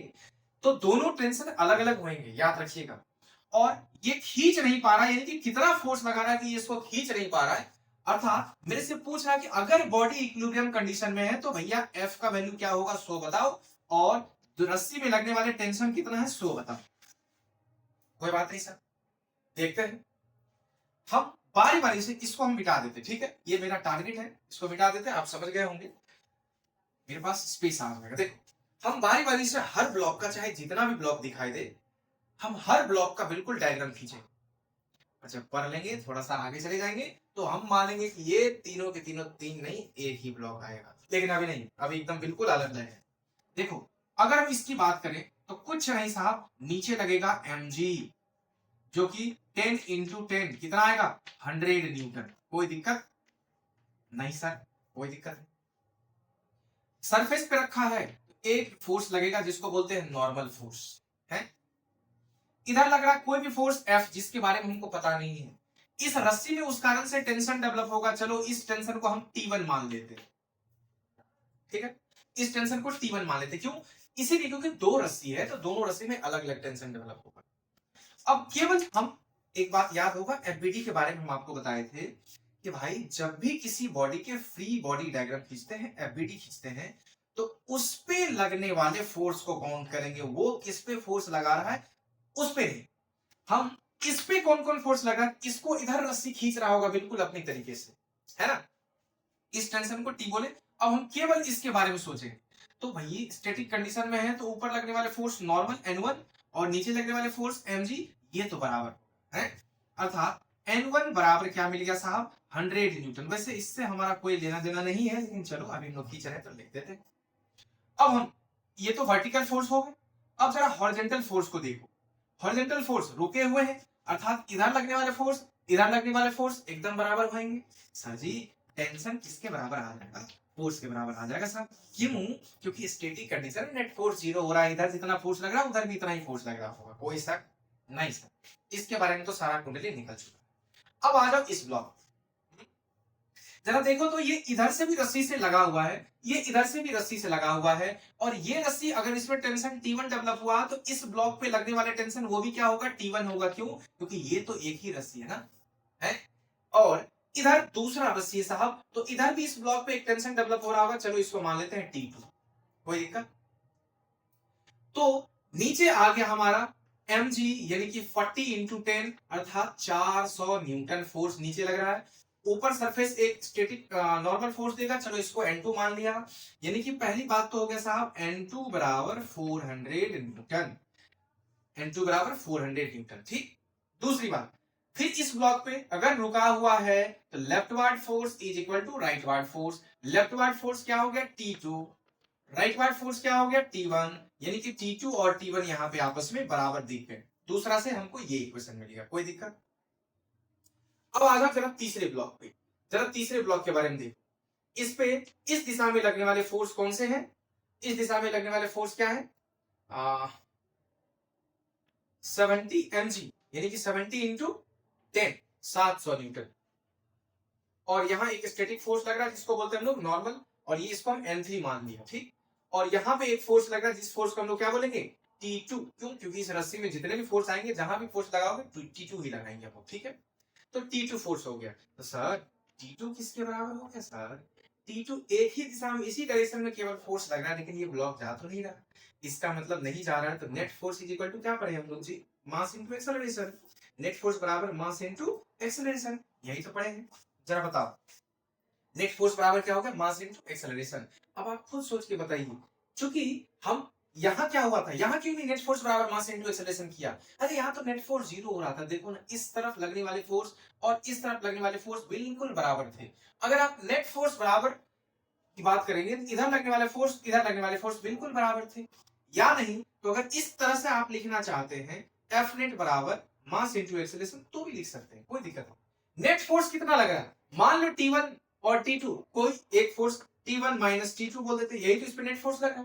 तो दोनों टेंशन अलग अलग होंगे, याद रखिएगा। और ये खींच नहीं पा रहा है, यानी कि कितना फोर्स लगा रहा है कि इसको खींच नहीं पा रहा है, अर्थात मेरे से पूछ रहा है कि अगर बॉडी इक्विलिब्रियम कंडीशन में है तो भैया F का वैल्यू क्या होगा 100 बताओ, और रस्सी में लगने वाले टेंशन कितना है 100 बताओ। कोई बात नहीं सर, देखते हैं, हम बारी बारी से इसको हम मिटा देते, ठीक है, ये मेरा टारगेट है, इसको मिटा देते हैं, आप समझ गए होंगे, मेरे पास स्पेस आ जाएगा। देखो हम बारी बारी से हर ब्लॉक का, चाहे जितना भी ब्लॉक दिखाई दे, हम हर ब्लॉक का बिल्कुल डायग्राम खींचे। अच्छा पढ़ लेंगे, थोड़ा सा आगे चले जाएंगे तो हम मानेंगे कि ये तीनों के तीनों तीन नहीं एक ही ब्लॉक आएगा, लेकिन अभी नहीं, अभी एकदम बिल्कुल अलग है। देखो अगर हम इसकी बात करें तो कुछ नहीं साहब, नीचे लगेगा mg जो कि 10 इंटू 10 कितना आएगा 100 न्यूटन। कोई दिक्कत नहीं सर, कोई दिक्कत नहीं। सरफेस पे रखा है तो एक फोर्स लगेगा जिसको बोलते हैं नॉर्मल फोर्स है। इधर लग रहा है कोई भी फोर्स F जिसके बारे में हमको पता नहीं है, इस रस्सी में उस कारण से टेंशन डेवलप होगा, चलो इस टेंशन को हम T1 मान लेते हैं, ठीक है, इस टेंशन को T1 मान लेते, क्यों, इसीलिए क्योंकि दो रस्सी है तो दोनों रस्सी में अलग अलग टेंशन डेवलप होगा। अब केवल हम एक बात याद होगा, एफबीडी के बारे में हम आपको बताए थे कि भाई जब भी किसी बॉडी के फ्री बॉडी डायग्राम खींचते हैं, एफबीडी खींचते हैं, तो उस पे लगने वाले फोर्स को काउंट करेंगे। वो किस पे फोर्स लगा रहा है उस पे नहीं, हम किस पे कौन कौन फोर्स लगा, किसको इधर रस्सी खींच रहा होगा बिल्कुल अपनी तरीके से, है ना, इस टेंशन को टी बोले। अब हम केवल इसके बारे में सोचेंगे। तो भाई स्टैटिक कंडीशन में है तो ऊपर लगने वाले फोर्स नॉर्मल N1 और नीचे लगने वाले फोर्स mg, ये तो बराबर है, अर्थात N1 बराबर क्या मिल गया साहब, 100 न्यूटन। वैसे इससे हमारा कोई लेना देना नहीं है, लेकिन चलो अभी हम लोग खींच रहे हैं तो लिख देते हैं। अब हम, ये तो वर्टिकल फोर्स हो गए। अब जरा हॉरिजॉन्टल फोर्स को देखो। हॉरिजॉन्टल फोर्स रुके हुए हैं, अर्थात इधर लगने वाले फोर्स इधर लगने वाले फोर्स एकदम बराबर होंगे। सर जी टेंशन किसके बराबर आ जाएगा, फोर्स के बराबर आ जाएगा साहब। क्यों, क्योंकि स्टैटिक कंडीशन में नेट फोर्स जीरो हो रहा है, इधर जितना फोर्स लग रहा है उधर भी इतना ही फोर्स लग रहा होगा, कोई शक नहीं सर। इसके बारे में तो सारा कुंडली निकल चुका। अब आ जाओ इस ब्लॉक, जरा देखो तो ये इधर से भी रस्सी से लगा हुआ है, ये इधर से भी रस्सी से लगा हुआ है, और ये रस्सी अगर इसमें टेंशन T1 डेवलप हुआ तो इस ब्लॉक पे लगने वाले टेंशन वो भी क्या होगा, T1 होगा। क्यों, क्योंकि ये तो एक ही रस्सी है ना, है, और इधर दूसरा रस्सी है साहब, तो इधर भी इस ब्लॉक पे एक टेंशन डेवलप हो रहा होगा। चलो इसको मान लेते हैं T2, कोई दिक्कत। तो नीचे आ गया हमारा mg यानी कि 40 इंटू 10 अर्थात 400 न्यूटन फोर्स नीचे लग रहा है। ऊपर सरफेस एक स्टैटिक नॉर्मल फोर्स देगा, चलो इसको N2 मान लिया। यानी कि पहली बात तो हो गया साहब N2 बराबर 400 न्यूटन, N2 बराबर 400 न्यूटन, ठीक। दूसरी बात, फिर इस ब्लॉक पे अगर रुका हुआ है तो leftward force is equal to rightward force. Leftward force क्या हो गया T2, राइटवर्ड फोर्स क्या हो गया T1, यानी कि T2 और T1 यहाँ पे आपस में बराबर दिख गए। दूसरा से हमको ये इक्वेशन मिलेगा, कोई दिक्कत। अब आ जाओ जरा तीसरे ब्लॉक पे, जरा तीसरे ब्लॉक के बारे में देखो। इस पे इस दिशा में लगने वाले फोर्स कौन से हैं, इस दिशा में लगने वाले फोर्स क्या है, 70 mg यानी कि 70 इंटू 10 700 न्यूटन। और यहाँ एक स्टैटिक फोर्स लग रहा है जिसको बोलते हैं हम लोग नॉर्मल, और ये इसको हम N3 मान लिया, ठीक। और यहाँ पे एक फोर्स लग रहा है जिस फोर्स को हम लोग क्या बोलेंगे T2। क्यों, क्योंकि इस रस्सी में जितने भी फोर्स आएंगे जहां भी फोर्स लगाओगे T2 ही लगाएंगे हम लोग, ठीक है। तो T2 फोर्स हो गया। तो सर T2 किसके बराबर हो गया सर, T2 एक ही दिशा में इसी डायरेक्शन में केवल फोर्स लग रहा है, लेकिन ये ब्लॉक जा तो नहीं रहा, इसका मतलब नहीं जा रहा है। तो net force is equal to क्या पढ़े हम लोग जी, mass into acceleration. Net force बराबर मास इनटू एक्सेलरेशन, यही तो पढ़े हैं। जरा बताओ नेट फोर्स बराबर क्या होगा, मास इनटू एक्सेलरेशन। अब आप खुद सोच के बताइए, क्योंकि हम यहाँ क्या हुआ था, यहाँ क्यों नहीं नेट फोर्स बराबर मास इनटू एक्सेलरेशन किया। अरे यहाँ तो नेट फोर्स जीरो हो रहा था, देखो ना इस तरफ लगने वाले फोर्स और इस तरफ लगने वाले फोर्स बिल्कुल बराबर थे। अगर आप नेट फोर्स बराबर की बात करेंगे तो इधर लगने वाले फोर्स इधर लगने वाले फोर्स बिल्कुल बराबर थे, या नहीं तो अगर इस तरह से आप लिखना चाहते हैं एफ नेट बराबर मास इनटू एक्सेलरेशन तो भी लिख सकते हैं, कोई दिक्कत नहीं। नेट फोर्स कितना लग रहा है, मान लो T1 और T2, कोई एक फोर्स T1 माइनस T2 बोल देते, यही तो इस पे नेट फोर्स लग रहा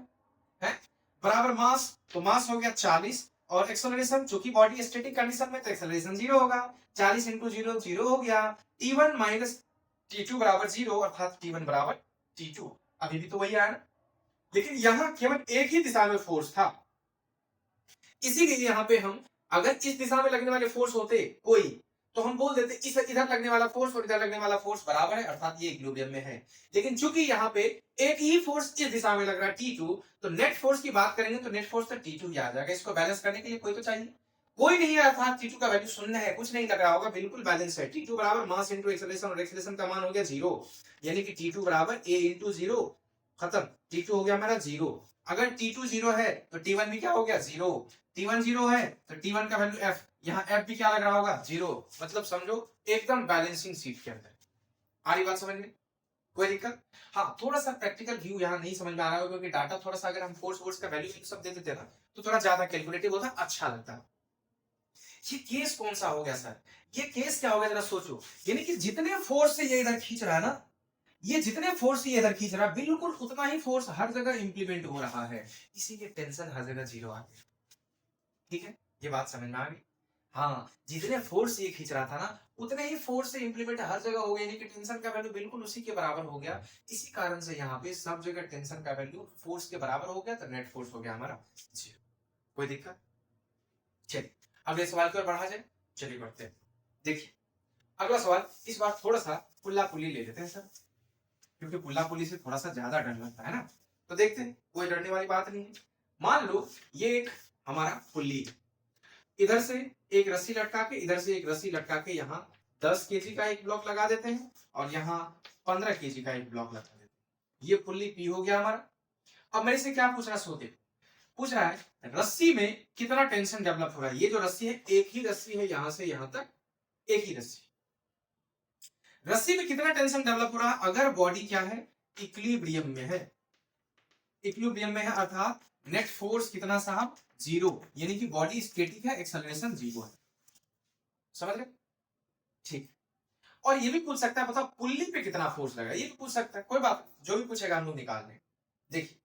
है, बराबर मास, तो मास हो गया 40 और एक्सेलरेशन, चूंकि बॉडी स्टैटिक कंडीशन में तो एक्सेलरेशन जीरो होगा, 40 इंटू जीरो जीरो हो गया। T1 माइनस T2 बराबर जीरो, अर्थात T1 बराबर T2, अभी भी तो वही आया ना, लेकिन यहां केवल एक ही दिशा में फोर्स था, इसीलिए यहाँ पे हम अगर इस दिशा में लगने वाले फोर्स होते कोई तो हम बोल देते इस इधर लगने वाला फोर्स और इधर लगने वाला फोर्स बराबर है, अर्थात ये इक्विलिब्रियम में है। लेकिन चूंकि यहाँ पे एक ही फोर्स इस दिशा में लग रहा है T2, तो नेट फोर्स की बात करेंगे तो नेट फोर्स तो T2 ही आ जाएगा। इसको बैलेंस करने के लिए कोई तो चाहिए, कोई नहीं है, अर्थात T2 का वैल्यू शून्य है, कुछ नहीं लग रहा होगा, बिल्कुल बैलेंस है। T2 बराबर मास इंटू एक्सेलरेशन, और एक्सेलरेशन का मान हो गया जीरो, यानी कि T2 बराबर A इंटू जीरो, खत्म। T2 हो गया हमारा जीरो। अगर T2 जीरो है तो T1 भी क्या हो गया जीरो, T1 जीरो है तो T1 का वैल्यू F, यहाँ F भी क्या लग रहा होगा जीरो, मतलब समझो एकदम बैलेंसिंग सीट के अंदर। आ रही बात समझ में, कोई दिक्कत। हाँ थोड़ा सा प्रैक्टिकल व्यू यहाँ नहीं समझ में आ रहा है, क्योंकि डाटा थोड़ा सा अगर हम फोर्स वोर्स का वैल्यू सब दे देते ना तो थोड़ा ज्यादा कैलकुलेटिव होता, अच्छा लगता। ये केस कौन सा हो गया सर, ये केस क्या हो गया जरा सोचो, यानी कि जितने फोर्स से ये इधर खींच रहा है ना, ये जितने फोर्स ये इधर खींच रहा है बिल्कुल उतना ही फोर्स हर जगह इंप्लीमेंट हो रहा है, इसीलिए टेंशन हर जगह जीरो आ गया। ठीक है, ये बात समझ में आ गई। हाँ जितने फोर्स ये खींच रहा था ना उतने ही फोर्स से इंप्लीमेंट हर जगह हो गया, यानी कि टेंशन का वैल्यू बिल्कुल उसी के बराबर हो गया। इसी कारण से यहाँ पे सब जगह टेंशन का वैल्यू फोर्स के बराबर हो गया, तो नेट फोर्स हो गया हमारा जीरो। कोई दिक्कत। चलिए अगले सवाल की ओर बढ़ा जाए, चलिए बढ़ते हैं। देखिए अगला सवाल, इस बार थोड़ा सा पुल्ला पुल्ली ले लेते हैं सर, क्योंकि पुल्ला पुल्ली से थोड़ा सा ज्यादा डर लगता है ना। तो देखते हैं, कोई डरने वाली बात नहीं है। मान लो ये एक हमारा पुल्ली है, इधर से एक रस्सी लटका के, इधर से एक रस्सी लटका के यहाँ 10 केजी का एक ब्लॉक लगा देते हैं और यहाँ 15 केजी का एक ब्लॉक लगा देते हैं। ये पुल्ली पी हो गया हमारा। अब मेरे से क्या पूछ रहा है, सोते पूछ रहा है रस्सी में कितना टेंशन डेवलप हो रहा है। ये जो रस्सी है, एक ही रस्सी है यहां से यहां तक, एक ही रस्सी। रस्सी में कितना टेंशन डेवलप हो रहा है, अगर बॉडी क्या है, इक्विलिब्रियम में है। इक्विलिब्रियम में है अर्थात नेट फोर्स कितना साहब, 0, यानी कि बॉडी स्टैटिक है, एक्सेलरेशन 0 है। समझ रहे? ठीक। और ये भी पूछ सकता है, बताओ पुल्ली पे कितना फोर्स लगा, ये भी पूछ सकता है। कोई बात, जो भी पूछेगा हम लोग निकाल लें। देखिए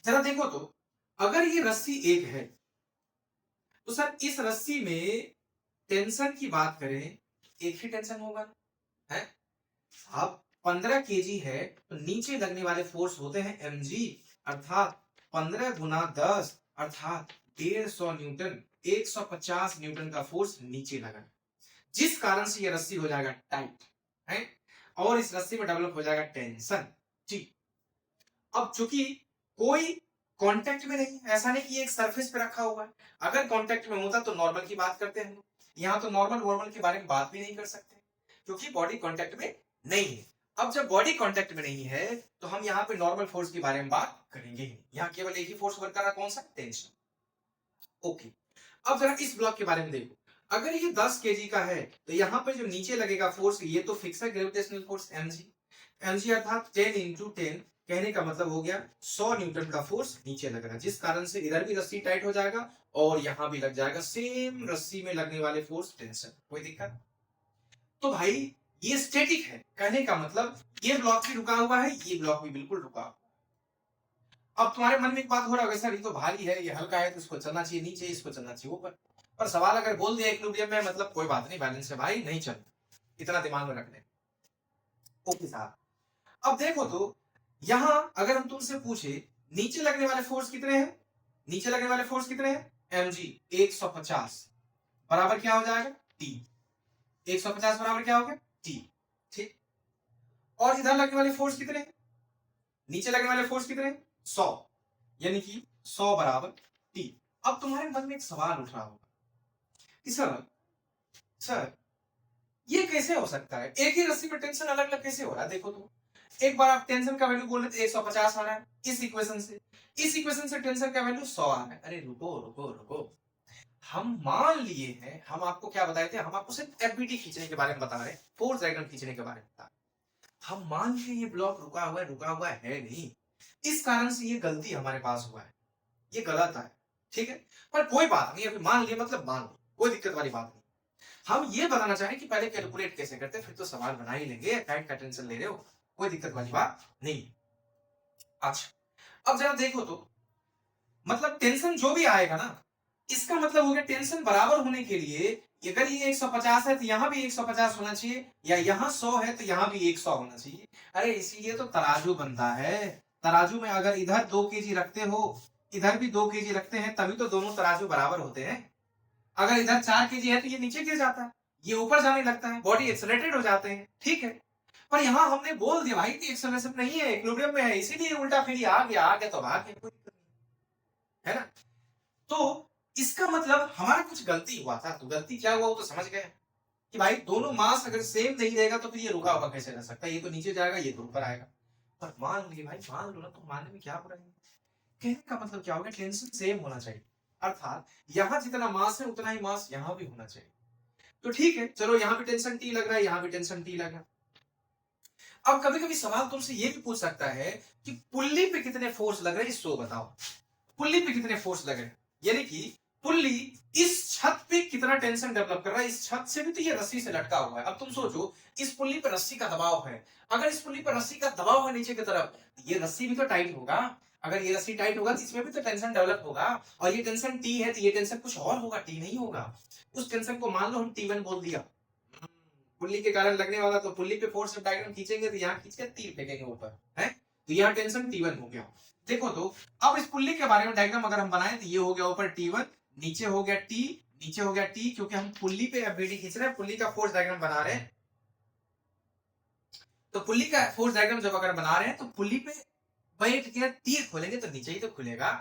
जरा देखो तो, अगर ये रस्सी एक है तो सर इस रस्सी में टेंशन की बात करें, एक ही टेंशन होगा है। अब 15 केजी है तो नीचे लगने वाले फोर्स होते हैं mg, अर्थात 15 गुना 10 अर्थात 150 न्यूटन, 150 न्यूटन का फोर्स नीचे लगा, जिस कारण से ये रस्सी हो जाएगा टाइट है और इस रस्सी में डेवलप हो जाएगा टेंशन। ठीक। अब चूंकि कोई कांटेक्ट में नहीं, ऐसा नहीं कि एक सरफेस पे रखा हुआ है, अगर कांटेक्ट में होता तो नॉर्मल की बात करते हैं, यहाँ तो नॉर्मल के बारे में बात भी नहीं कर सकते क्योंकि बॉडी कांटेक्ट में नहीं है। अब जब बॉडी कांटेक्ट में नहीं है तो हम यहाँ पे नॉर्मल फोर्स के बारे में बात करेंगे ही, यहाँ केवल एक ही फोर्स वर्क कर रहा है, कौन सा, टेंशन। ओके। अब जरा इस ब्लॉक के बारे में देखो, अगर ये 10 केजी का है तो यहाँ पे जो नीचे लगेगा फोर्स, ये तो फिक्स है ग्रेविटेशनल फोर्स mg अर्थात 10 इंटू 10, कहने का मतलब हो गया 100 न्यूटन का फोर्स नीचे लग रहा है, जिस कारण से इधर भी रस्सी टाइट हो जाएगा और यहां भी लग जाएगा सेम रस्सी में लगने वाले फोर्स टेंशन। कोई दिक्कत? तो भाई ये स्टैटिक है, कहने का मतलब ये ब्लॉक भी रुका हुआ है, ये ब्लॉक भी बिल्कुल रुका। अब तुम्हारे मन में एक बात हो रहा होगा, सर ये तो भारी है, ये हल्का है तो इसको चलना चाहिए नीचे, इसको चलना चाहिए ऊपर। पर सवाल अगर बोल दिया इक्विलिब्रियम में, मतलब कोई बात नहीं, बैलेंस है भाई, नहीं चल, इतना दिमाग में रखने। ओके साहब। अब देखो तो यहां अगर हम तुमसे पूछे नीचे लगने वाले फोर्स कितने हैं, नीचे लगने वाले फोर्स कितने हैं, mg 150 बराबर क्या हो जाएगा, t। 150 बराबर क्या हो गया, t। ठीक। और इधर लगने वाले फोर्स कितने हैं, नीचे लगने वाले फोर्स कितने हैं, 100, यानी कि 100 बराबर t। अब तुम्हारे मन में एक सवाल उठ रहा होगा कि सर ये कैसे हो सकता है, एक ही रस्सी पर टेंशन अलग अलग कैसे हो रहा है। देखो तो एक बार आप टेंशन का वैल्यू बोल रहे थे 150 आ रहा है इस इक्वेशन से टेंशन का वैल्यू 100 आ रहा है। अरे रुको, हम मान लिए हैं, हम आपको क्या बताए थे, हम आपको सिर्फ एफबीटी खींचने के बारे में बता रहे हैं, फोर्स डायग्राम खींचने के बारे में बता रहे। हम मान लिए ये ब्लॉक रुका हुआ है नहीं, इस कारण से ये गलती हमारे पास हुआ है, ये गलत है। ठीक है, पर कोई बात नहीं, अभी मान लिए मतलब मान लो, कोई दिक्कत वाली बात नहीं। हम ये बताना चाहें कि पहले कैलकुलेट कैसे करते, फिर तो सवाल बना ही लेंगे, टाइम का टेंशन ले रहे हो, कोई दिक्कत वाली बात नहीं। अच्छा अब जरा देखो तो, मतलब टेंशन जो भी आएगा ना, इसका मतलब हो गया टेंशन बराबर होने के लिए, अगर ये 150 है तो यहाँ भी 150 होना चाहिए, या यहाँ 100 है तो यहाँ भी 100 होना चाहिए। अरे इसीलिए तो तराजू बनता है, तराजू में अगर इधर 2 केजी रखते हो, इधर भी 2 केजी रखते हैं, तभी तो दोनों तराजू बराबर होते हैं। अगर इधर 4 केजी है तो ये नीचे गिर जाता है, ये ऊपर जाने लगता है, बॉडी एक्सेलरेटेड हो जाते हैं। ठीक है, पर यहां हमने बोल दिया भाई कि एक्सेलरेशन नहीं है, इक्विलिब्रियम में है, इसीलिए उल्टा फिर आ गया तो भाग गया, है ना। तो इसका मतलब हमारा कुछ गलती हुआ था, तो गलती क्या हुआ वो तो समझ गए कि भाई दोनों मास अगर सेम नहीं रहेगा तो फिर ये रुका हुआ कैसे रह सकता है, ये तो नीचे जाएगा, ये तो ऊपर आएगा। पर मान लीजिए भाई, मान लो ना, तो मानने में क्या बुराई है। कहने का मतलब क्या होगा, टेंशन सेम होना चाहिए, अर्थात यहां जितना मास है उतना ही मास यहां भी होना चाहिए। तो ठीक है, चलो यहां भी टेंशन टी लग रहा है, यहां भी टेंशन टी लग रहा है। अब कभी कभी सवाल तुमसे ये भी पूछ सकता है कि पुल्ली पे कितने फोर्स लग रहे हैं, इसको बताओ, पुल्ली पे कितने फोर्स लग रहे हैं, यानी कि पुल्ली इस छत पे कितना टेंशन डेवलप कर रहा है, इस छत से भी तो ये रस्सी से लटका हुआ है। अब तुम सोचो इस पुल्ली पर रस्सी का दबाव है, अगर इस पुल्ली पर रस्सी का दबाव है नीचे की तरफ, ये रस्सी भी तो टाइट होगा, अगर ये रस्सी टाइट होगा तो इसमें भी तो टेंशन डेवलप होगा, और ये टेंशन टी है तो ये टेंशन कुछ और होगा, टी नहीं होगा। उस टेंशन को मान लो हम T1 बोल दिया, पुल्ली के कारण लगने वाला, तो पुल्ली पे फोर्स डायग्राम खींचेंगे तो यहाँ खींच के तीर फेंकेंगे ऊपर, है तो यहाँ टेंशन T1 हो गया। देखो तो अब इस पुल्ली के बारे में डायग्राम अगर हम बनाए तो ये हो गया ऊपर T1, नीचे हो गया T, नीचे हो गया टी, क्योंकि हम पुल्ली पे एफबीडी खींच रहे हैं, पुल्ली का फोर्स डायग्राम बना रहे हैं। तो पुल्ली का फोर्स डायग्राम जब अगर बना रहे हैं तो पुल्ली पे बैठ के तीर खोलेंगे तो नीचे ही तो खुलेगा।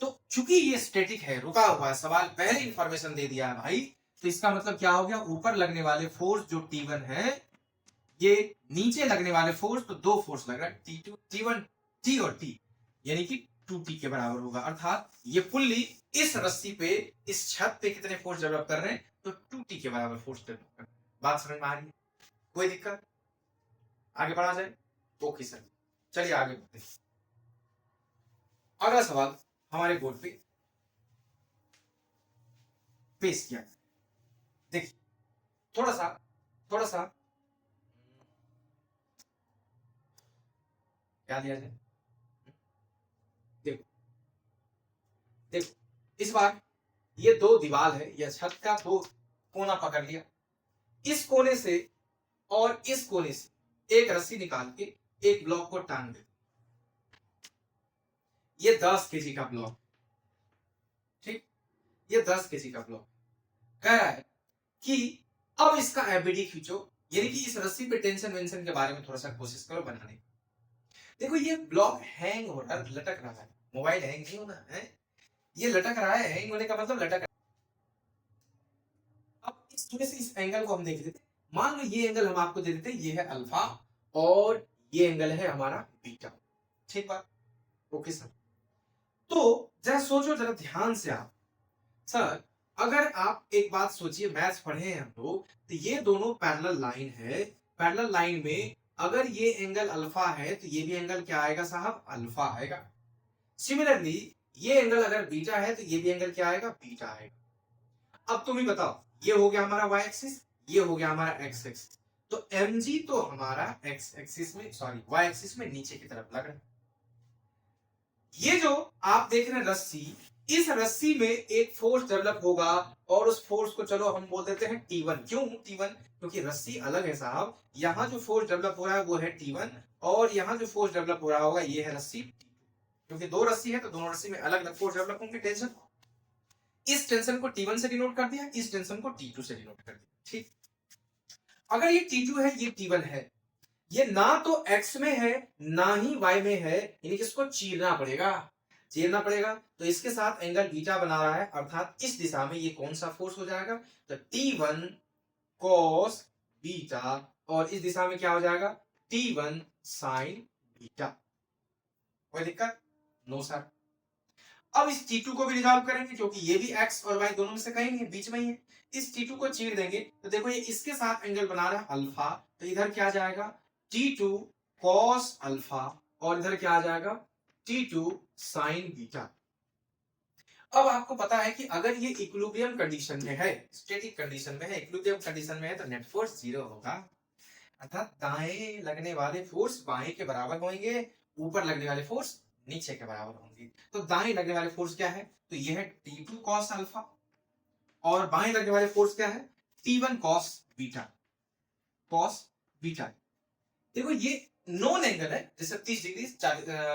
तो चूंकि ये स्टैटिक है, रुका हुआ है, सवाल पहले इंफॉर्मेशन दे दिया है भाई, तो इसका मतलब क्या हो गया, ऊपर लगने वाले फोर्स जो T1 है, ये नीचे लगने वाले फोर्स, तो दो फोर्स लग रहा है T2, T1 T और T, यानी कि 2T के बराबर होगा। अर्थात ये पुल्ली इस रस्सी पे, इस छत पे कितने फोर्स डेवलप कर रहे हैं, तो 2T के बराबर फोर्स डेवलप कर रहे हैं। बात समझ में आ रही है? कोई दिक्कत? आगे बढ़ा जाए? ओके सर, चलिए आगे बढ़ते हैं। अगला सवाल हमारे बोर्ड पे पेश किया, देखिए थोड़ा सा क्या दिया जाए। देखो देखो, इस बार ये दो दीवार है, यह छत का दो कोना पकड़ लिया, इस कोने से और इस कोने से एक रस्सी निकाल के एक ब्लॉक को टांग दे। ये 10 केजी का ब्लॉक, ठीक, ये 10 केजी का ब्लॉक कह रहा है कि अब इसका एबीडी खींचो, यानी कि इस रस्सी पे टेंशन वेंशन के बारे में थोड़ा सा कोशिश करो बनाने। देखो ये ब्लॉक हैंग हो रहा है, लटक रहा है, मोबाइल हैंग नहीं होना है, ये लटक रहा है, हैंग होने का मतलब लटक रहा है। अब इस थोड़े से इस एंगल को हम देख लेते, मान लो ये एंगल हम आपको दे देते, ये है अल्फा और ये एंगल है हमारा बीटा, ठीक बात, ओके सर। तो जरा सोचो, जरा ध्यान से आप, सर अगर आप एक बात सोचिए, मैथ्स पढ़े हैं हम लोग, तो ये दोनों पैरेलल लाइन है, पैरेलल लाइन में अगर ये एंगल अल्फा है तो ये भी एंगल क्या आएगा साहब, अल्फा आएगा। सिमिलरली ये एंगल अगर बीटा है तो ये भी एंगल क्या आएगा, बीटा आएगा। अब तुम ही बताओ, ये हो गया हमारा वाई एक्सिस, ये हो गया हमारा एक्स एक्सिस, तो mg तो हमारा एक्स एक्सिस में, सॉरी वाई एक्सिस में नीचे की तरफ लग रहा है। ये जो आप देख रहे हैं रस्सी, इस रस्सी में एक फोर्स डेवलप होगा और उस फोर्स को चलो हम बोल देते हैं T1। क्यों T1? क्योंकि रस्सी अलग है साहब, यहां जो फोर्स डेवलप हो रहा है वो है T1 और यहां जो फोर्स डेवलप हो रहा होगा ये है रस्सी T2। क्योंकि दो रस्सी है तो दोनों रस्सी में अलग अलग फोर्स डेवलप होंगे। टेंशन, इस टेंशन को T1 से डिनोट कर दिया, इस टेंशन को T2 से डिनोट कर दिया, ठीक। अगर ये T2 है, ये T1 है, ये ना तो x में है ना ही y में है, यानी कि इसको चीरना पड़ेगा, चीरना पड़ेगा। तो इसके साथ एंगल बीटा बना रहा है, अर्थात इस दिशा में ये कौन सा फोर्स हो जाएगा, तो T1 cos बीटा, और इस दिशा में क्या हो जाएगा, T1 sin बीटा। कोई दिक्कत? No sir. अब इस T2 को भी रिजॉल्व करेंगे, क्योंकि ये भी x और y दोनों में से कहीं नहीं है, बीच में ही है। इस T2 को चीर देंगे तो देखो ये इसके साथ एंगल बना रहा है अल्फा, तो इधर क्या आ जाएगा, T2 cos अल्फा, और इधर क्या आ जाएगा, T2 sin बीटा। अब आपको पता है कि अगर ये इक्विलिब्रियम कंडीशन में है, स्टैटिक कंडीशन में है, इक्विलिब्रियम कंडीशन में है, तो नेट फोर्स 0 होगा, अर्थात दाएं लगने वाले फोर्स बाएं के बराबर होंगे, ऊपर लगने वाले फोर्स नीचे के बराबर होंगे। तो दाएं लगने वाले फोर्स क्या है, तो ये है T2 cos अल्फा, और बाएं लगने वाले फोर्स क्या है, T1 cos beta, cos beta. देखो ये नॉन एंगल है, जैसे 30 डिग्री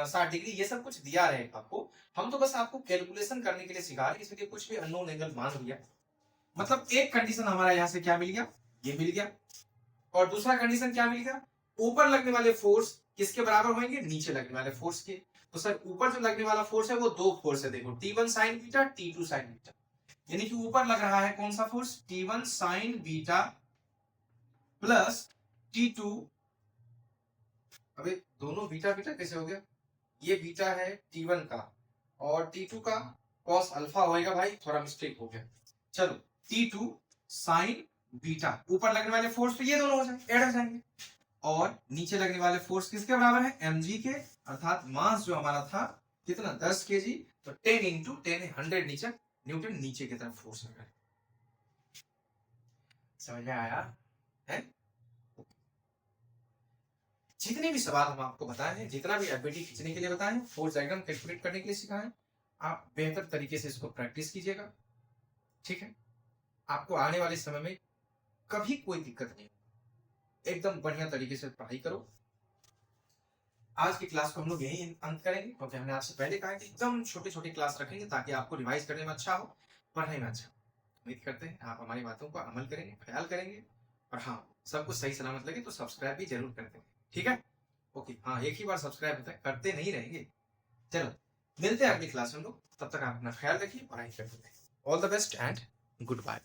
60 डिग्री ये सब कुछ दिया रहेगा आपको, हम तो बस आपको कैलकुलेशन करने के लिए सिखा रहे हैं, इसलिए कुछ भी अननोन एंगल मान लिया। मतलब एक कंडीशन हमारा यहां से क्या मिल गया, ये मिल गया, और दूसरा कंडीशन क्या मिल गया, ऊपर लगने वाले फोर्स किसके बराबर होंगे, नीचे लगने वाले फोर्स के। तो सर ऊपर जो लगने वाला फोर्स है वो दो फोर्स है, देखो T1 sin beta, T2 sin beta, यानी कि ऊपर लग रहा है कौन सा force, T1 sin beta plus T2, अबे दोनों बीटा बीटा कैसे हो गया, ये बीटा है T1 का और T2 का cos अल्फा होएगा, भाई थोड़ा मिस्टेक हो गया। चलो T2 sin बीटा, ऊपर लगने वाले फोर्स तो ये दोनों हो जाएंगे, ऐड हो जाएंगे, और नीचे लगने वाले फोर्स किसके बराबर है, mg के, अर्थात मास जो हमारा था कितना 10 केजी, तो 10 इंटू 10 100 नीचे न्यूटन नीचे की तरफ फोर्स लगा है। समझ में आया है? जितने भी सवाल हम आपको बताए हैं, जितना भी एफबीटी खींचने के लिए बताए हैं, फोर्स डायग्राम कैलकुलेट करने के लिए सिखाए, आप बेहतर तरीके से इसको प्रैक्टिस कीजिएगा, ठीक है। आपको आने वाले समय में कभी कोई दिक्कत नहीं, एकदम बढ़िया तरीके से पढ़ाई करो। आज की क्लास को हम लोग यही अंत करेंगे, क्योंकि हमने आपसे पहले कहा कि एकदम छोटे छोटे क्लास रखेंगे ताकि आपको रिवाइज करने में अच्छा हो, पढ़ने में अच्छा हो। उम्मीद करते हैं आप हमारी बातों का अमल करेंगे, ख्याल करेंगे, और हाँ, सब कुछ सही सलामत लगे तो सब्सक्राइब भी जरूर कर देंगे। ठीक है? ओके, हाँ, एक ही बार सब्सक्राइब होता है, करते नहीं रहेंगे। चलो, मिलते हैं अगली क्लास में लोग, तब तक आप अपना ख्याल रखिए, पढ़ाई करते रहें। All the best and good bye.